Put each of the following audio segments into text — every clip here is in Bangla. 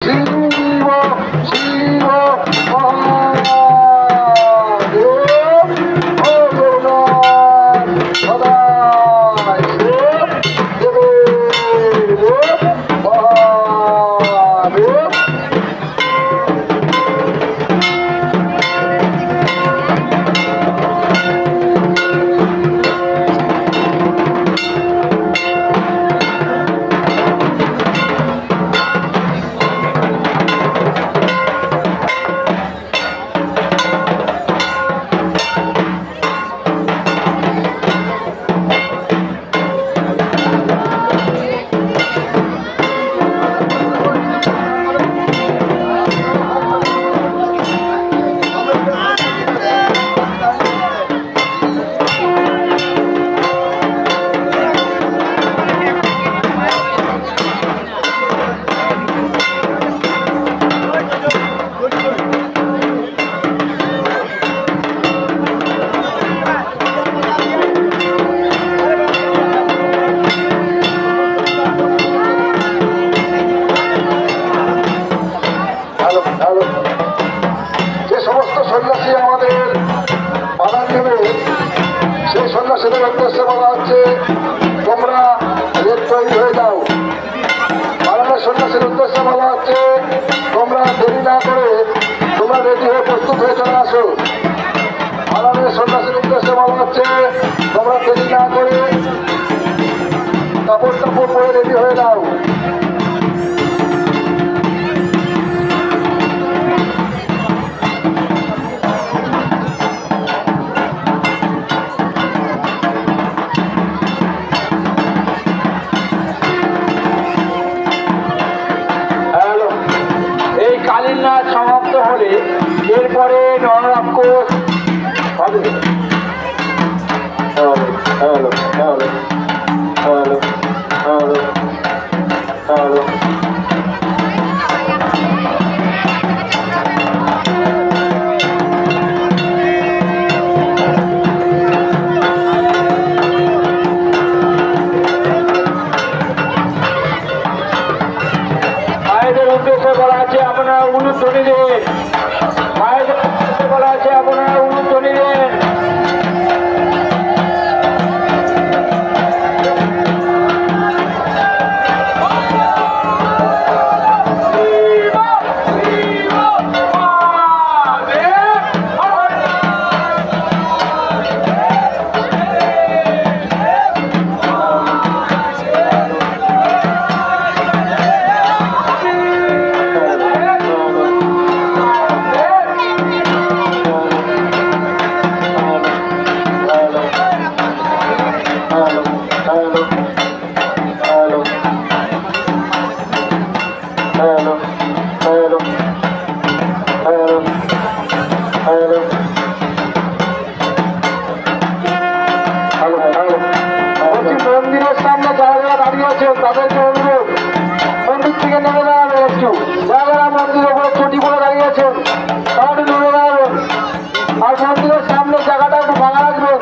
যে সমস্ত সন্ন্যাসী আমাদের বাধা নেবে সেই সন্ন্যাসীদের উদ্দেশ্যে বলা হচ্ছে তোমরা তৈরি হয়ে যাও। বাগানের সন্ন্যাসীর উদ্দেশ্যে বলা হচ্ছে তোমরা দেরি না করে তোমরা রেডি হয়ে প্রস্তুত হয়ে চলে আসো। বাগানের সন্ন্যাসীর উদ্দেশ্যে বলা হচ্ছে তোমরা দেরি না করে কাপড় টাপড় পরে রেডি হয়ে যাও। কালীনাথ সমাপ্ত হলে এরপরে নররাক্ষস হবে। উদ্দেশ্যে বলা আছে আপনারা উলুধ্বনি দেন। মায়েদের উদ্দেশ্যে বলা আছে আপনারা উলুধ্বনি দেন। মন্দিরের সামনে যারা যারা দাঁড়িয়ে আছেন তাদেরকে অনুরোধ মন্দির থেকে নেমে দাঁড়াবেন। একটু যারা যারা মন্দিরের উপরে চটি করে দাঁড়িয়ে আছেন তারা একটু নেমে দাঁড়াবেন। আর মন্দিরের সামনে জায়গাটা একটু ফাঁকা রাখবেন।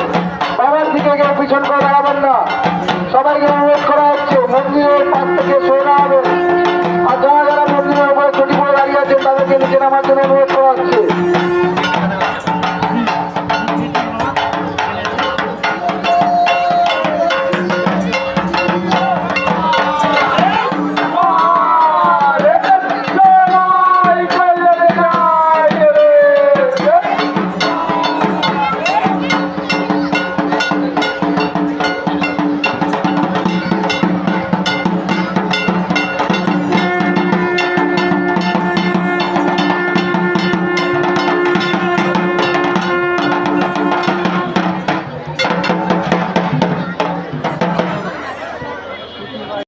বাবার দিকে কেউ পিছন করে দাঁড়াবেন না। সবাইকে অনুরোধ করা হচ্ছে মন্দিরের পাশ থেকে সরে দাঁড়াবেন। আর যারা যারা মন্দিরের উপরে চটি করে দাঁড়িয়ে আছেন তাদেরকে নিচে নামার জন্য অনুরোধ